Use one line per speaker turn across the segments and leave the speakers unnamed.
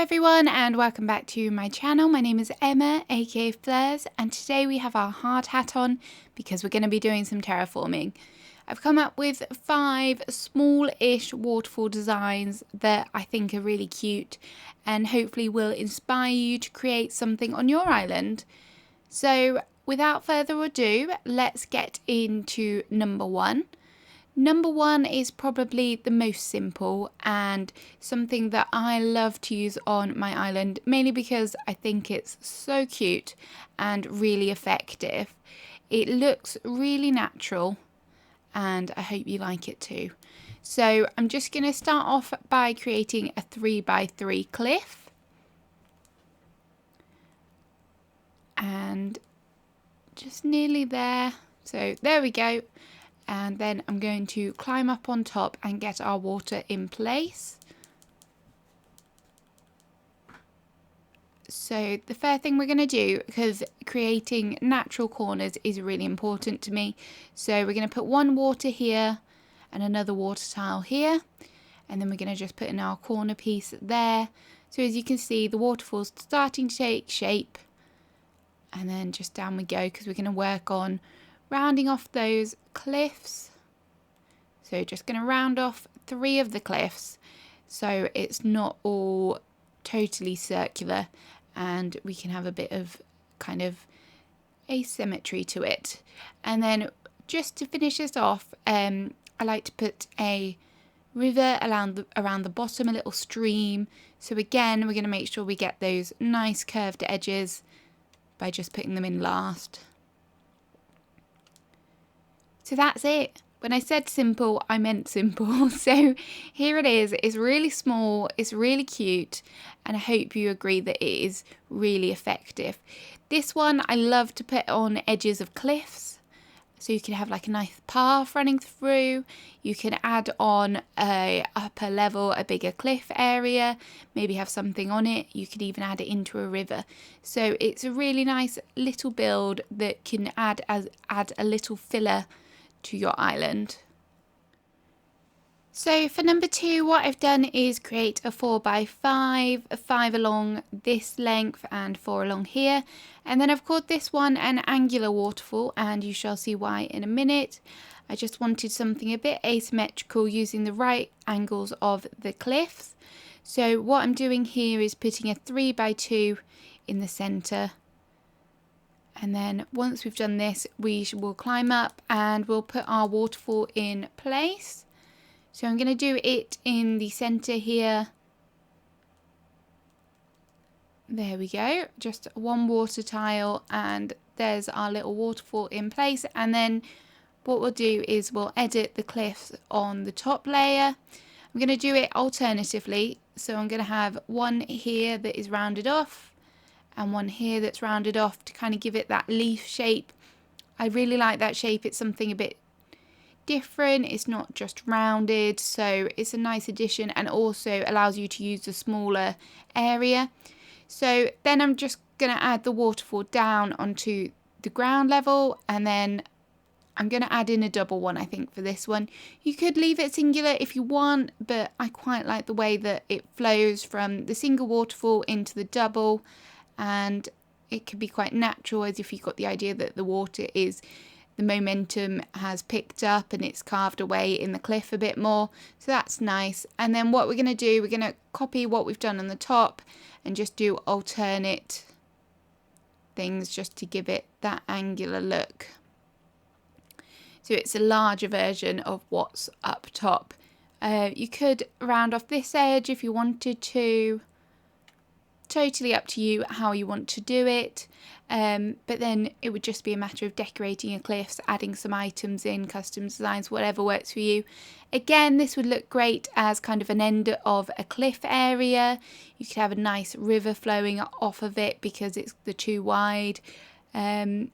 everyone and welcome back to my channel. My name is Emma, aka Flares, and today we have our hard hat on because we're going to be doing some terraforming. I've come up with 5 small-ish waterfall designs that I think are really cute and hopefully will inspire you to create something on your island. So without further ado, let's get into number 1. Number 1 is probably the most simple and something that I love to use on my island, mainly because I think it's so cute and really effective. It looks really natural and I hope you like it too. So I'm just going to start off by creating a 3x3 cliff. And just nearly there. So there we go. And then I'm going to climb up on top and get our water in place. So the first thing we're going to do, because creating natural corners is really important to me, so we're going to put one water here and another water tile here, and then we're going to just put in our corner piece there. So as you can see, the waterfall's starting to take shape, and then just down we go, because we're going to work on rounding off those cliffs. So just going to round off 3 of the cliffs so it's not all totally circular and we can have a bit of kind of asymmetry to it. And then just to finish this off, I like to put a river around the bottom, a little stream. So again, we're going to make sure we get those nice curved edges by just putting them in last. So that's it. When I said simple, I meant simple. So here it is. It's really small, it's really cute, and I hope you agree that it is really effective. This one I love to put on edges of cliffs. So you can have like a nice path running through. You can add on a upper level, a bigger cliff area, maybe have something on it. You could even add it into a river. So it's a really nice little build that can add a little filler to your island. So for number 2, what I've done is create a 4x5, 5 along this length and 4 along here, and then I've called this one an angular waterfall, and you shall see why in a minute. I just wanted something a bit asymmetrical using the right angles of the cliffs. So what I'm doing here is putting a 3x2 in the centre. And then once we've done this, we will climb up and we'll put our waterfall in place. So I'm going to do it in the centre here. There we go. Just one water tile and there's our little waterfall in place. And then what we'll do is we'll edit the cliffs on the top layer. I'm going to do it alternatively. So I'm going to have one here that is rounded off and one here that's rounded off to kind of give it that leaf shape. I really like that shape. It's something a bit different. It's not just rounded, so it's a nice addition and also allows you to use a smaller area. So then I'm just going to add the waterfall down onto the ground level, and then I'm going to add in a double one, I think, for this one. You could leave it singular if you want, but I quite like the way that it flows from the single waterfall into the double. And it could be quite natural, as if you've got the idea that the water is, the momentum has picked up and it's carved away in the cliff a bit more. So that's nice. And then what we're going to do, we're going to copy what we've done on the top and just do alternate things just to give it that angular look. So it's a larger version of what's up top. You could round off this edge if you wanted to. Totally up to you how you want to do it, but then it would just be a matter of decorating your cliffs, adding some items in, custom designs, whatever works for you. Again, this would look great as kind of an end of a cliff area. You could have a nice river flowing off of it because it's too wide. You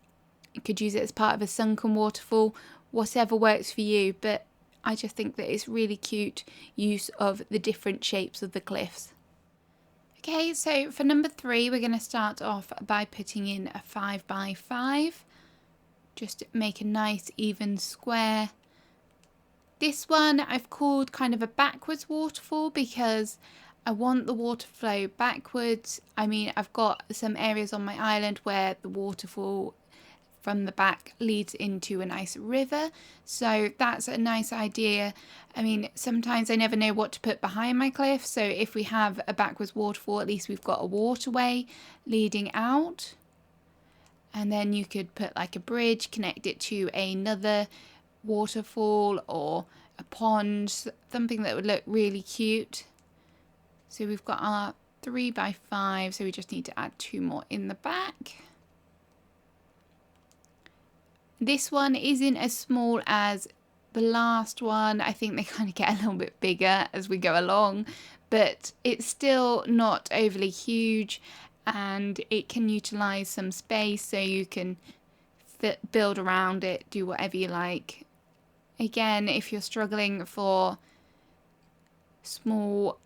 could use it as part of a sunken waterfall, whatever works for you, but I just think that it's really cute use of the different shapes of the cliffs. Okay, so for number 3, we're going to start off by putting in a 5x5. Just make a nice even square. This one I've called kind of a backwards waterfall because I want the water flow backwards. I mean, I've got some areas on my island where the waterfall from the back leads into a nice river, so that's a nice idea. I mean, sometimes I never know what to put behind my cliff, so if we have a backwards waterfall, at least we've got a waterway leading out. And then you could put like a bridge, connect it to another waterfall or a pond, something that would look really cute. So we've got our 3x5, so we just need to add 2 more in the back. This one isn't as small as the last one. I think they kind of get a little bit bigger as we go along, but it's still not overly huge, and it can utilize some space, so you can build around it, do whatever you like. Again, if you're struggling for small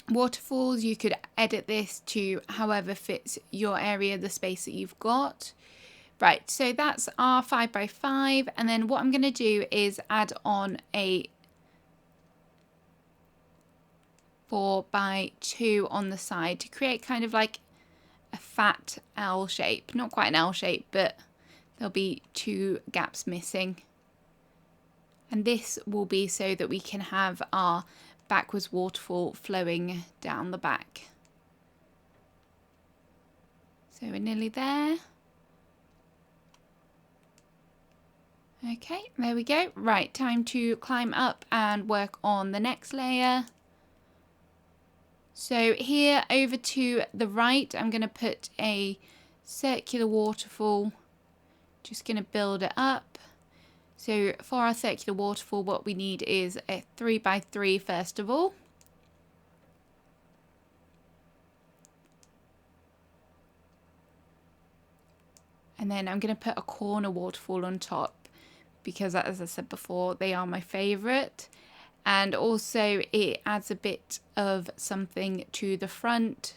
waterfalls, you could edit this to however fits your area, the space that you've got. Right, so that's our 5x5, and then what I'm going to do is add on a 4x2 on the side to create kind of like a fat L shape. Not quite an L shape, but there'll be 2 gaps missing. And this will be so that we can have our backwards waterfall flowing down the back. So we're nearly there. Okay, there we go. Right, time to climb up and work on the next layer. So here over to the right, I'm going to put a circular waterfall. Just going to build it up. So for our circular waterfall, what we need is a 3x3 first of all. And then I'm going to put a corner waterfall on top, because as I said before, they are my favourite. And also it adds a bit of something to the front,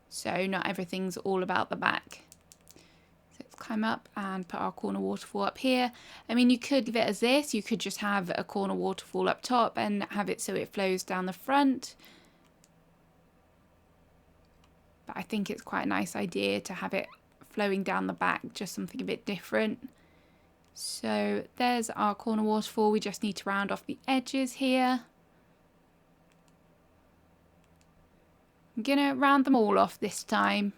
so not everything's all about the back. So let's climb up and put our corner waterfall up here. I mean, you could leave it as this, you could just have a corner waterfall up top and have it so it flows down the front. But I think it's quite a nice idea to have it flowing down the back, just something a bit different. So there's our corner waterfall. We just need to round off the edges here. I'm going to round them all off this time,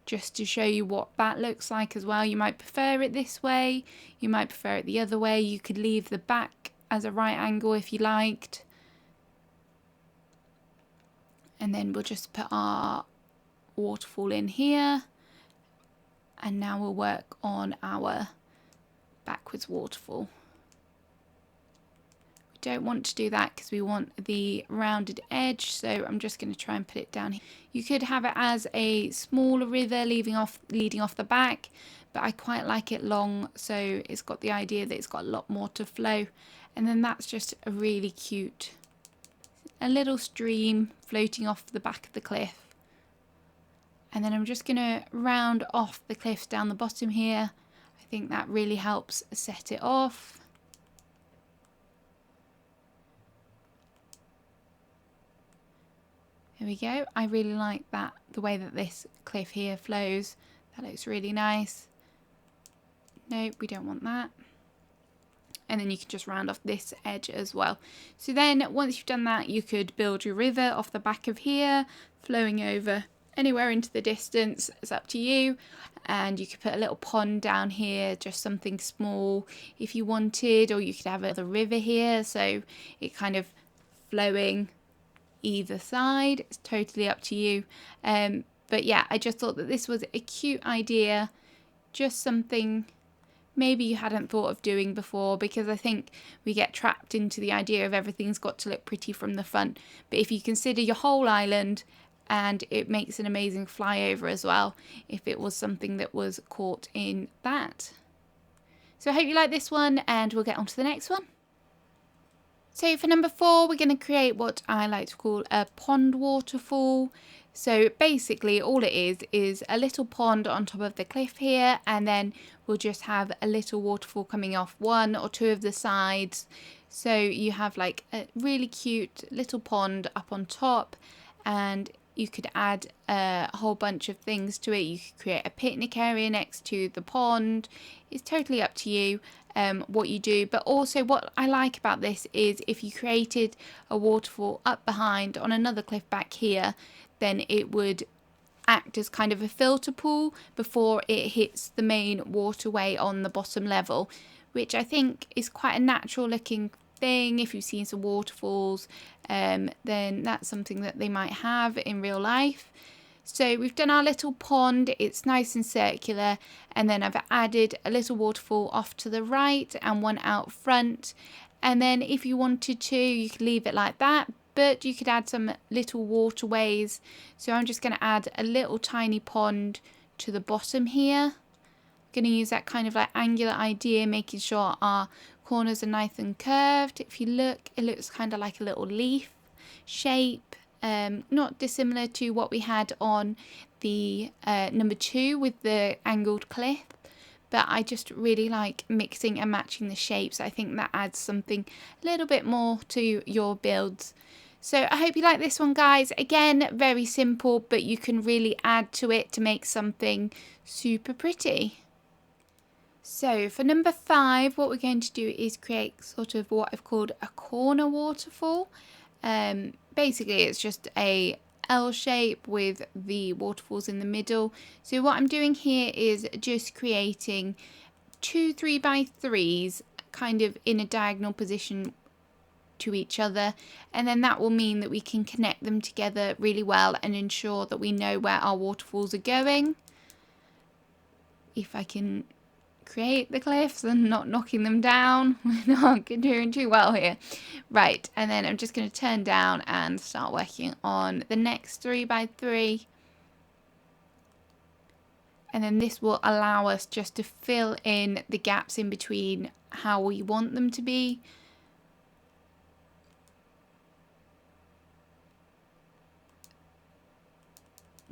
just to show you what that looks like as well. You might prefer it this way, you might prefer it the other way. You could leave the back as a right angle if you liked. And then we'll just put our waterfall in here. And now we'll work on our backwards waterfall. We don't want to do that because we want the rounded edge, so I'm just going to try and put it down here. You could have it as a smaller river leading off the back, but I quite like it long, so it's got the idea that it's got a lot more to flow. And then that's just a really cute, a little stream floating off the back of the cliff. And then I'm just going to round off the cliffs down the bottom here. I think that really helps set it off. There we go. I really like that, the way that this cliff here flows. That looks really nice. Nope, we don't want that. And then you can just round off this edge as well. So then once you've done that, you could build your river off the back of here, flowing over anywhere into the distance. It's up to you. And you could put a little pond down here, just something small if you wanted, or you could have a river here, so it kind of flowing either side. It's totally up to you. But yeah, I just thought that this was a cute idea, just something maybe you hadn't thought of doing before, because I think we get trapped into the idea of everything's got to look pretty from the front. But if you consider your whole island, and it makes an amazing flyover as well if it was something that was caught in that. So I hope you like this one, and we'll get on to the next one. So for number 4, we're going to create what I like to call a pond waterfall. So basically all it is a little pond on top of the cliff here, and then we'll just have a little waterfall coming off 1 or 2 of the sides. So you have like a really cute little pond up on top, and you could add a whole bunch of things to it. You could create a picnic area next to the pond. It's totally up to you what you do. But also what I like about this is if you created a waterfall up behind on another cliff back here, then it would act as kind of a filter pool before it hits the main waterway on the bottom level, which I think is quite a natural looking thing. If you've seen some waterfalls, then that's something that they might have in real life. So we've done our little pond, it's nice and circular, and then I've added a little waterfall off to the right and one out front. And then if you wanted to, you could leave it like that, but you could add some little waterways. So I'm just going to add a little tiny pond to the bottom here. Going to use that kind of like angular idea, making sure our corners are nice and curved. If you look, it looks kind of like a little leaf shape, not dissimilar to what we had on the number 2 with the angled cliff. But I just really like mixing and matching the shapes. I think that adds something a little bit more to your builds. So I hope you like this one, guys. Again, very simple, but you can really add to it to make something super pretty. So for number 5, what we're going to do is create sort of what I've called a corner waterfall. Basically, it's just a L shape with the waterfalls in the middle. So what I'm doing here is just creating 2 3x3s kind of in a diagonal position to each other, and then that will mean that we can connect them together really well and ensure that we know where our waterfalls are going. If I can create the cliffs and not knocking them down, we're not doing too well here. Right, and then I'm just going to turn down and start working on the next 3x3, and then this will allow us just to fill in the gaps in between how we want them to be.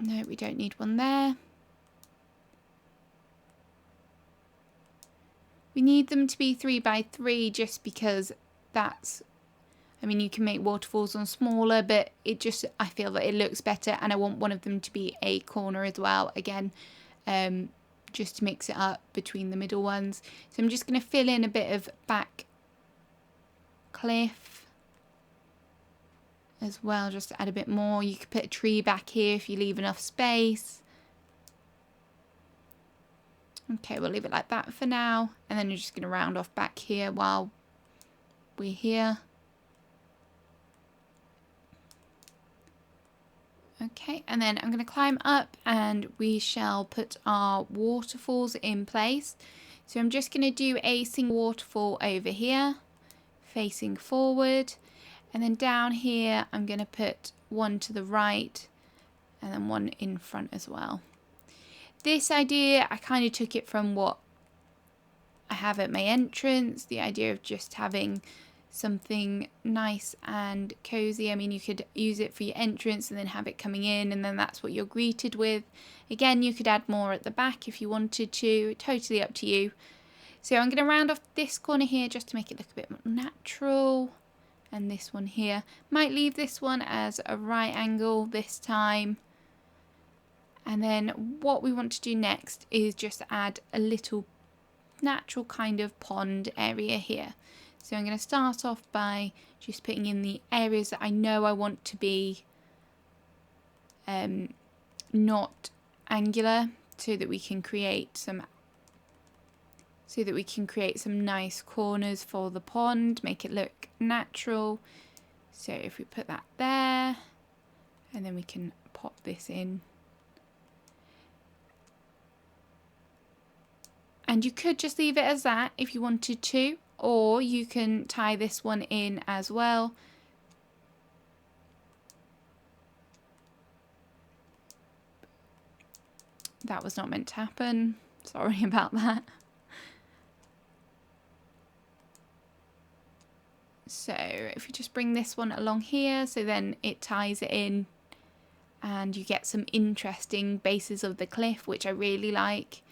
No, we don't need one there. We need them to be 3x3 just because that's, I mean, you can make waterfalls on smaller, but it just, I feel that it looks better, and I want one of them to be a corner as well, again, just to mix it up between the middle ones. So I'm just going to fill in a bit of back cliff as well, just to add a bit more. You could put a tree back here if you leave enough space. Okay, we'll leave it like that for now, and then you're just going to round off back here while we're here. Okay, and then I'm going to climb up and we shall put our waterfalls in place. So I'm just going to do a single waterfall over here, facing forward, and then down here I'm going to put one to the right and then one in front as well. This idea, I kind of took it from what I have at my entrance, the idea of just having something nice and cozy. I mean, you could use it for your entrance and then have it coming in, and then that's what you're greeted with. Again, you could add more at the back if you wanted to, totally up to you. So I'm going to round off this corner here just to make it look a bit more natural, and this one here. Might leave this one as a right angle this time. And then what we want to do next is just add a little natural kind of pond area here. So I'm going to start off by just putting in the areas that I know I want to be not angular, so that we can create some nice corners for the pond, make it look natural. So if we put that there, and then we can pop this in. And you could just leave it as that if you wanted to, or you can tie this one in as well. That was not meant to happen. Sorry about that. So if you just bring this one along here, so then it ties it in and you get some interesting bases of the cliff, which I really like.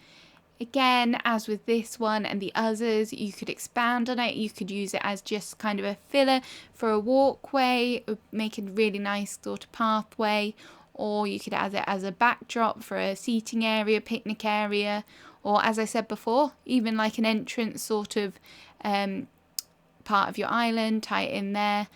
Again, as with this one and the others, you could expand on it. You could use it as just kind of a filler for a walkway, make a really nice sort of pathway, or you could add it as a backdrop for a seating area, picnic area, or as I said before, even like an entrance sort of part of your island, tie it in there.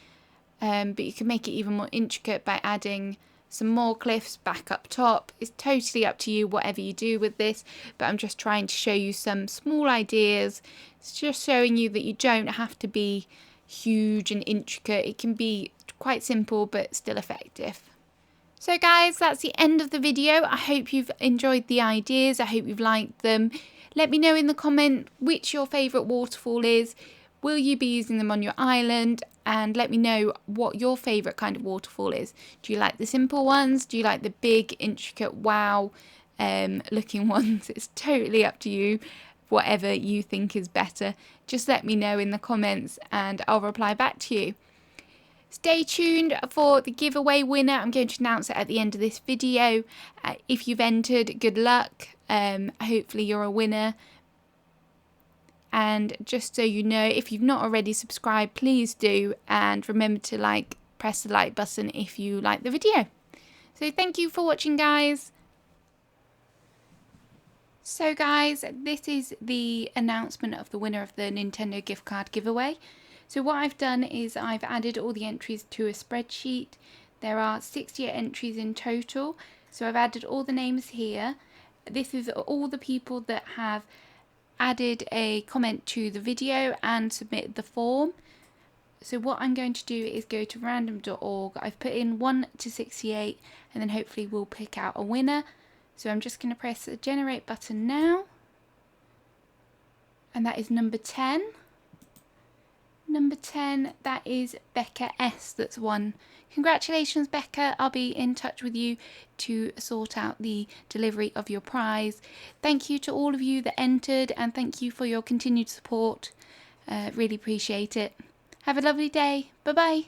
But you can make it even more intricate by adding some more cliffs back up top. It's totally up to you whatever you do with this, but I'm just trying to show you some small ideas. It's just showing you that you don't have to be huge and intricate. It can be quite simple but still effective. So guys, that's the end of the video. I hope you've enjoyed the ideas. I hope you've liked them. Let me know in the comment which your favourite waterfall is. Will you be using them on your island? And let me know what your favourite kind of waterfall is. Do you like the simple ones? Do you like the big, intricate, wow looking ones? It's totally up to you, whatever you think is better. Just let me know in the comments and I'll reply back to you. Stay tuned for the giveaway winner. I'm going to announce it at the end of this video. If you've entered, good luck. Hopefully you're a winner. And just so you know, if you've not already subscribed, please do. And remember to press the like button if you like the video. So thank you for watching, guys. So guys, this is the announcement of the winner of the Nintendo gift card giveaway. So what I've done is I've added all the entries to a spreadsheet. There are 68 entries in total. So I've added all the names here. This is all the people that have added a comment to the video and submitted the form. So what I'm going to do is go to random.org. I've put in 1 to 68 and then hopefully we'll pick out a winner. So I'm just going to press the generate button now. And that is number 10. Number 10, that is Becca S. that's won. Congratulations, Becca. I'll be in touch with you to sort out the delivery of your prize. Thank you to all of you that entered and thank you for your continued support. Really appreciate it. Have a lovely day. Bye-bye.